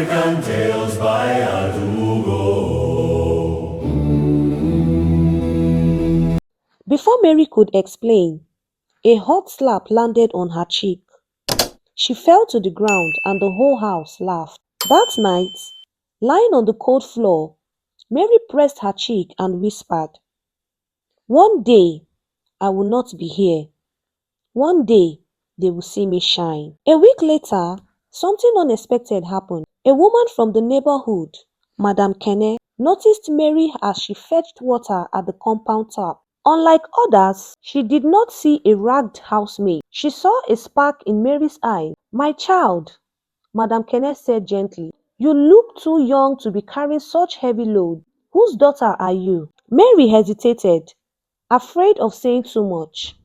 African Tales by Adaugo. Before Mary could explain, a hot slap landed on her cheek. She fell to the ground and the whole house laughed. That night, lying on the cold floor, Mary pressed her cheek and whispered, "One day, I will not be here. One day, they will see me shine." A week later, something unexpected happened. A woman from the neighborhood, Madame Kene, noticed Mary as she fetched water at the compound tap. Unlike others, she did not see a ragged housemaid. She saw a spark in Mary's eye. "My child," Madame Kene said gently, "you look too young to be carrying such heavy load. Whose daughter are you?" Mary hesitated, afraid of saying too much.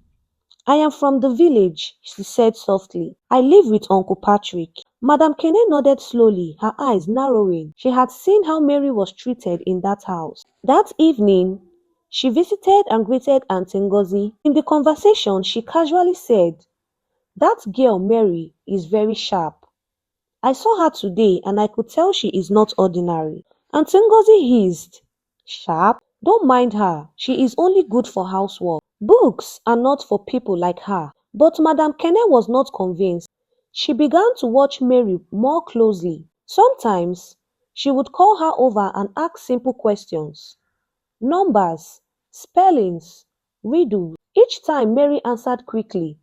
"I am from the village," she said softly. "I live with Uncle Patrick." Madame Kene nodded slowly, her eyes narrowing. She had seen how Mary was treated in that house. That evening, she visited and greeted Aunty Ngozi. In the conversation, she casually said, "That girl Mary is very sharp. I saw her today and I could tell she is not ordinary." Aunty Ngozi hissed, "Sharp? Don't mind her. She is only good for housework. Books are not for people like her." But Madame Kene was not convinced. She began to watch Mary more closely. Sometimes, she would call her over and ask simple questions. Numbers, spellings, riddles. Each time Mary answered quickly,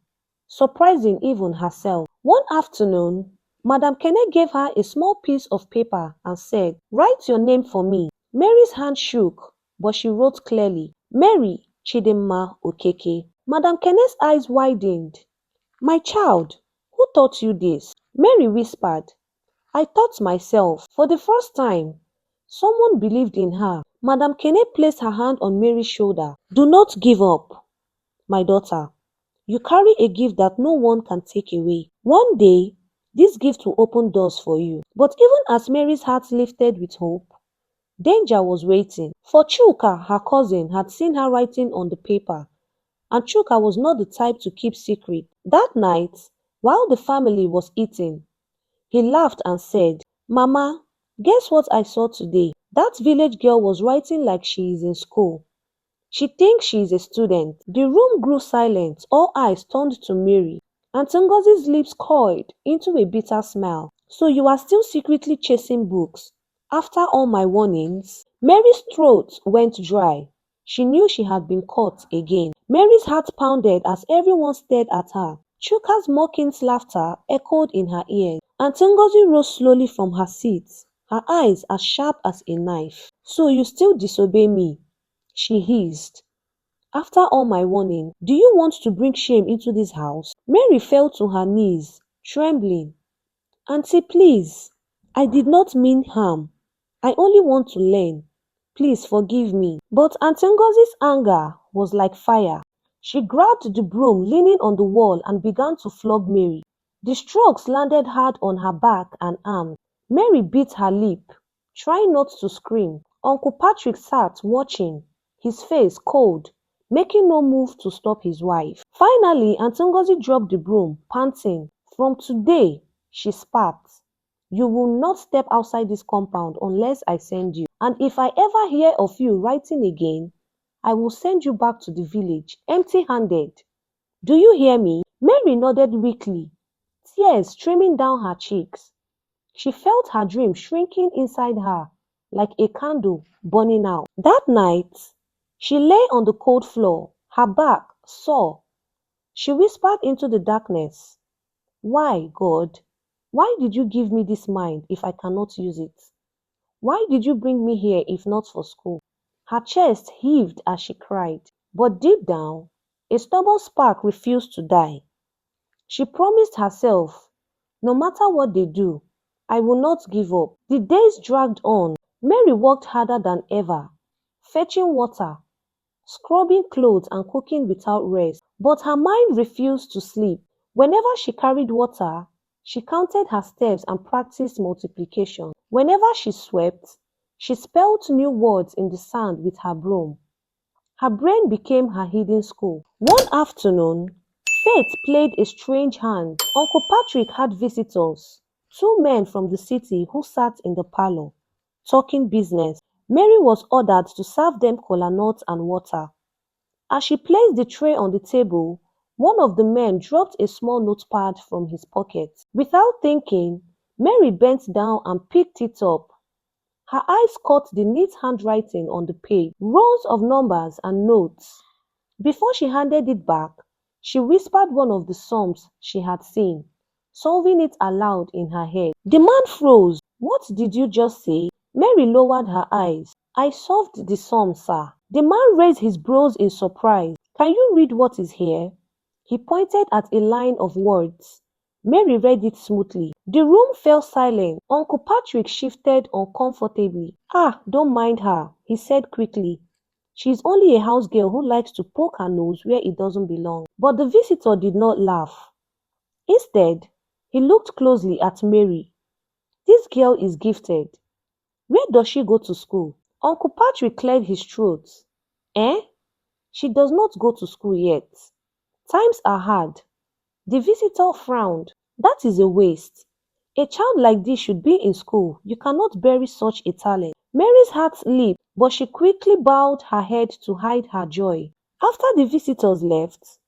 surprising even herself. One afternoon, Madame Kene gave her a small piece of paper and said, "Write your name for me." Mary's hand shook, but she wrote clearly, "Mary Chidinma Okeke." Madame Kene's eyes widened. "My child, who taught you this?" Mary whispered, "I taught myself." For the first time, someone believed in her. Madame Kene placed her hand on Mary's shoulder. "Do not give up, my daughter. You carry a gift that no one can take away. One day, this gift will open doors for you." But even as Mary's heart lifted with hope, danger was waiting. For Chuka, her cousin, had seen her writing on the paper, and Chuka was not the type to keep secret. That night, while the family was eating, he laughed and said, "Mama, guess what I saw today? That village girl was writing like she is in school. She thinks she is a student." The room grew silent. All eyes turned to Mary. Aunty Ngozi's lips curled into a bitter smile. "So you are still secretly chasing books, after all my warnings?" Mary's throat went dry. She knew she had been caught again. Mary's heart pounded as everyone stared at her. Chuka's mocking laughter echoed in her ears. Aunty Ngozi rose slowly from her seat, her eyes as sharp as a knife. "So you still disobey me?" she hissed. "After all my warning, do you want to bring shame into this house?" Mary fell to her knees, trembling. "Auntie, please. I did not mean harm. I only want to learn. Please forgive me." But Aunty Ngozi's anger was like fire. She grabbed the broom leaning on the wall and began to flog Mary. The strokes landed hard on her back and arms. Mary bit her lip, trying not to scream. Uncle Patrick sat watching, his face cold, making no move to stop his wife. Finally, Aunty Ngozi dropped the broom, panting. "From today," she spat, "you will not step outside this compound unless I send you. And if I ever hear of you writing again, I will send you back to the village, empty-handed. Do you hear me?" Mary nodded weakly, tears streaming down her cheeks. She felt her dream shrinking inside her, like a candle burning out. That night, she lay on the cold floor, her back sore. She whispered into the darkness, "Why, God? Why did you give me this mind if I cannot use it? Why did you bring me here if not for school?" Her chest heaved as she cried, but deep down, a stubborn spark refused to die. She promised herself, "No matter what they do, I will not give up." The days dragged on. Mary worked harder than ever, fetching water, scrubbing clothes and cooking without rest. But her mind refused to sleep. Whenever she carried water, she counted her steps and practiced multiplication. Whenever she swept, she spelled new words in the sand with her broom. Her brain became her hidden school. One afternoon, fate played a strange hand. Uncle Patrick had visitors. two men from the city who sat in the parlor, talking business. Mary was ordered to serve them kola nuts and water. As she placed the tray on the table, one of the men dropped a small notepad from his pocket. Without thinking, Mary bent down and picked it up. Her eyes caught the neat handwriting on the page, rows of numbers and notes. Before she handed it back, she whispered one of the sums she had seen, solving it aloud in her head. The man froze. "What did you just say?" Mary lowered her eyes. "I solved the sum, sir." The man raised his brows in surprise. "Can you read what is here?" He pointed at a line of words. Mary read it smoothly. The room fell silent. Uncle Patrick shifted uncomfortably. "Ah, don't mind her," he said quickly. "She's only a house girl who likes to poke her nose where it doesn't belong." But the visitor did not laugh. Instead, he looked closely at Mary. "This girl is gifted. Where does she go to school?" Uncle Patrick cleared his throat. "Eh? She does not go to school yet. Times are hard." The visitor frowned. "That is a waste. A child like this should be in school. You cannot bury such a talent." Mary's heart leaped, but she quickly bowed her head to hide her joy. After the visitors left,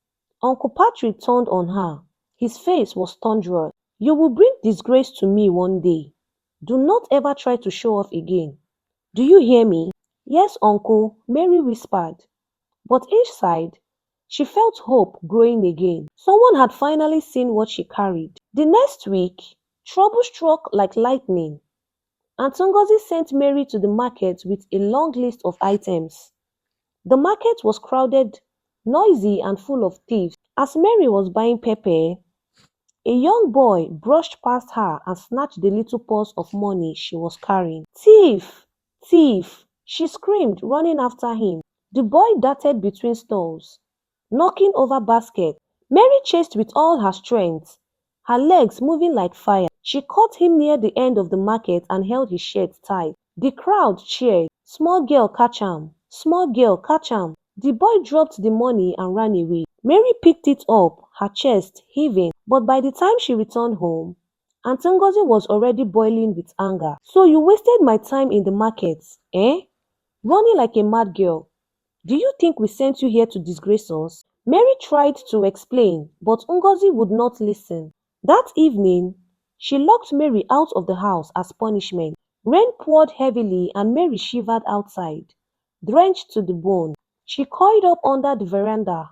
Uncle Patrick turned on her. His face was thunderous. "You will bring disgrace to me one day. Do not ever try to show off again. Do you hear me?" "Yes, Uncle," Mary whispered. But inside, she felt hope growing again. Someone had finally seen what she carried. The next week, trouble struck like lightning. Aunt Ngozi sent Mary to the market with a long list of items. The market was crowded, noisy, and full of thieves. As Mary was buying pepper, a young boy brushed past her and snatched the little purse of money she was carrying. "Thief! Thief!" she screamed, running after him. The boy darted between stalls, knocking over baskets. Mary chased with all her strength, her legs moving like fire. She caught him near the end of the market and held his shirt tight. The crowd cheered. "Small girl, catch am! Small girl, catch am!" The boy dropped the money and ran away. Mary picked it up, her chest heaving, but by the time she returned home, Aunt Ngozi was already boiling with anger. "So you wasted my time in the market, eh? Running like a mad girl. Do you think we sent you here to disgrace us?" Mary tried to explain, but Ngozi would not listen. That evening, she locked Mary out of the house as punishment. Rain poured heavily and Mary shivered outside, drenched to the bone. She coiled up under the veranda,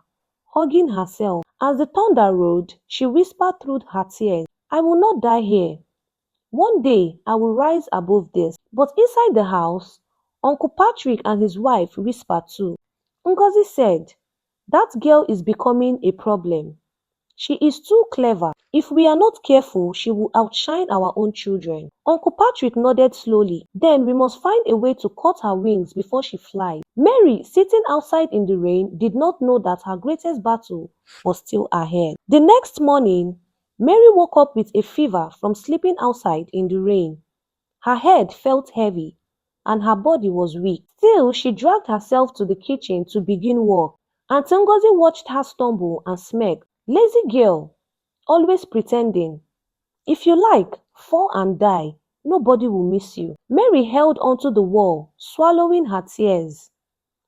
hugging herself. As the thunder rolled, she whispered through her tears, "I will not die here. One day I will rise above this." But inside the house, Uncle Patrick and his wife whispered too. Ngozi said, "That girl is becoming a problem. She is too clever. If we are not careful, she will outshine our own children." Uncle Patrick nodded slowly. "Then we must find a way to cut her wings before she flies." Mary, sitting outside in the rain, did not know that her greatest battle was still ahead. The next morning, Mary woke up with a fever from sleeping outside in the rain. Her head felt heavy, and her body was weak. Still, she dragged herself to the kitchen to begin work. Aunt Ngozi watched her stumble and smirked. "Lazy girl, always pretending. If you like, fall and die. Nobody will miss you." Mary held onto the wall, swallowing her tears.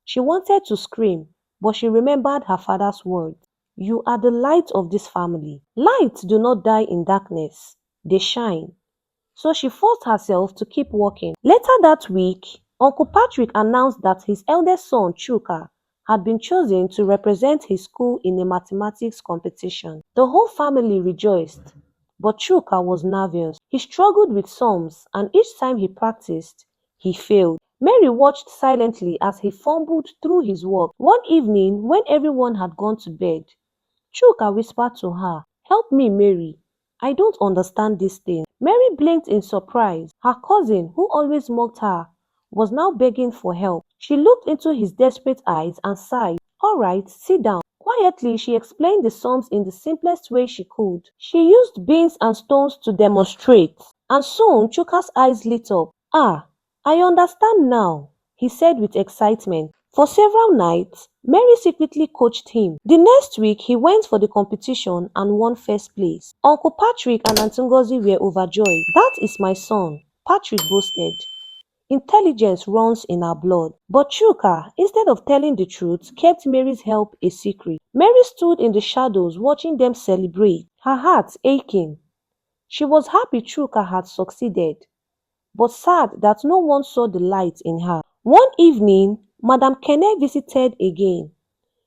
She wanted to scream, but she remembered her father's words. "You are the light of this family. Lights do not die in darkness. They shine." So she forced herself to keep walking. Later that week, Uncle Patrick announced that his eldest son, Chuka, had been chosen to represent his school in a mathematics competition. The whole family rejoiced, but Chuka was nervous. He struggled with sums, and each time he practiced, he failed. Mary watched silently as he fumbled through his work. One evening, when everyone had gone to bed, Chuka whispered to her, "Help me, Mary. I don't understand this thing." Mary blinked in surprise. Her cousin, who always mocked her, was now begging for help. She looked into his desperate eyes and sighed. "All right, sit down." Quietly, she explained the sums in the simplest way she could. She used beans and stones to demonstrate, and soon Chuka's eyes lit up. "Ah, I understand now," he said with excitement. For several nights, Mary secretly coached him. The next week, he went for the competition and won first place. Uncle Patrick and Aunty Ngozi were overjoyed. "That is my son," Patrick boasted. "Intelligence runs in our blood." But Chuka, instead of telling the truth, kept Mary's help a secret. Mary stood in the shadows watching them celebrate, her heart aching. She was happy Chuka had succeeded, but sad that no one saw the light in her. One evening, Madame Kene visited again.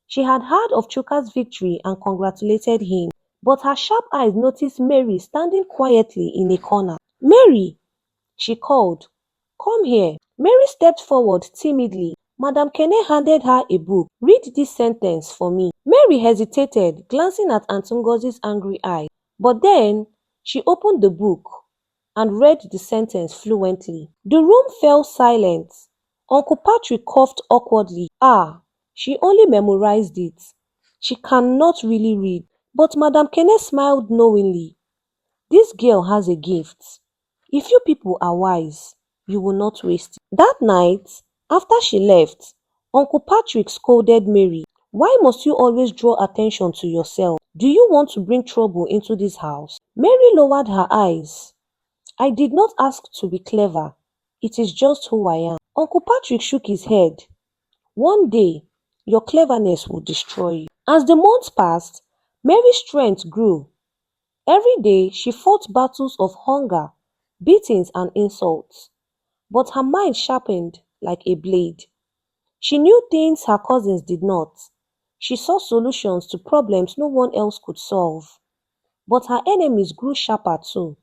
She had heard of Chuka's victory and congratulated him, but her sharp eyes noticed Mary standing quietly in a corner. "Mary!" she called. "Come here." Mary stepped forward timidly. Madame Kene handed her a book. "Read this sentence for me." Mary hesitated, glancing at Aunty Ngozi's angry eye. But then she opened the book and read the sentence fluently. The room fell silent. Uncle Patrick coughed awkwardly. She only memorized it. She cannot really read. But Madame Kene smiled knowingly. "This girl has a gift. If you people are wise, you will not waste it." That night, after she left, Uncle Patrick scolded Mary. "Why must you always draw attention to yourself? Do you want to bring trouble into this house?" Mary lowered her eyes. "I did not ask to be clever. It is just who I am." Uncle Patrick shook his head. "One day, your cleverness will destroy you." As the months passed, Mary's strength grew. Every day she fought battles of hunger, beatings and insults. But her mind sharpened like a blade. She knew things her cousins did not. She saw solutions to problems no one else could solve. But her enemies grew sharper too.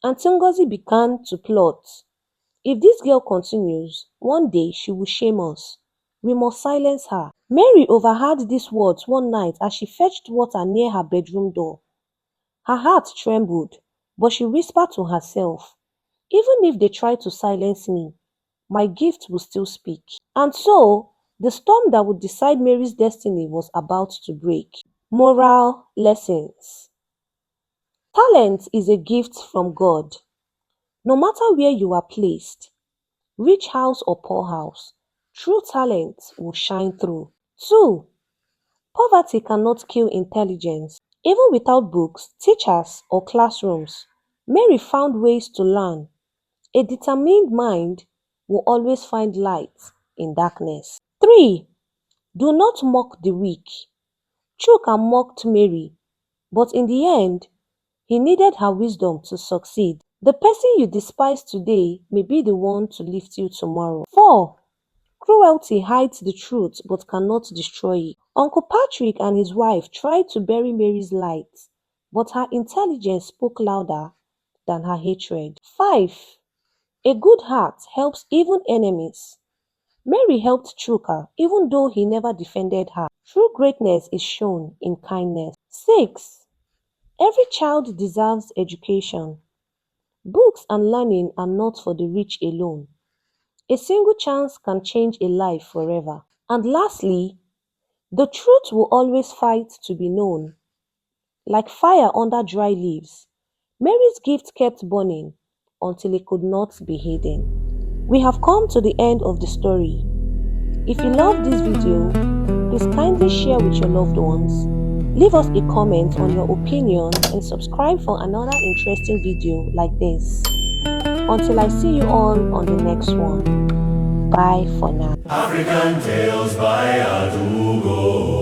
Aunty Ngozi began to plot. "If this girl continues, one day she will shame us. We must silence her." Mary overheard these words one night as she fetched water near her bedroom door. Her heart trembled, but she whispered to herself, "Even if they try to silence me, my gift will still speak." And so, the storm that would decide Mary's destiny was about to break. Moral lessons. Talent is a gift from God. No matter where you are placed, rich house or poor house, true talent will shine through. 2. Poverty cannot kill intelligence. Even without books, teachers, or classrooms, Mary found ways to learn. A determined mind will always find light in darkness. 3. Do not mock the weak. Chuka mocked Mary, but in the end, he needed her wisdom to succeed. The person you despise today may be the one to lift you tomorrow. 4. Cruelty hides the truth but cannot destroy it. Uncle Patrick and his wife tried to bury Mary's light, but her intelligence spoke louder than her hatred. 5. A good heart helps even enemies. Mary helped Chuka even though he never defended her. True greatness is shown in kindness. 6. Every child deserves education. Books and learning are not for the rich alone. A single chance can change a life forever. And lastly, the truth will always fight to be known. Like fire under dry leaves, Mary's gift kept burning until it could not be hidden. We have come to the end of the story. If you love this video, please kindly share with your loved ones. Leave us a comment on your opinion and subscribe for another interesting video like this. Until I see you all on the next one. Bye for now. African Tales by Adaugo.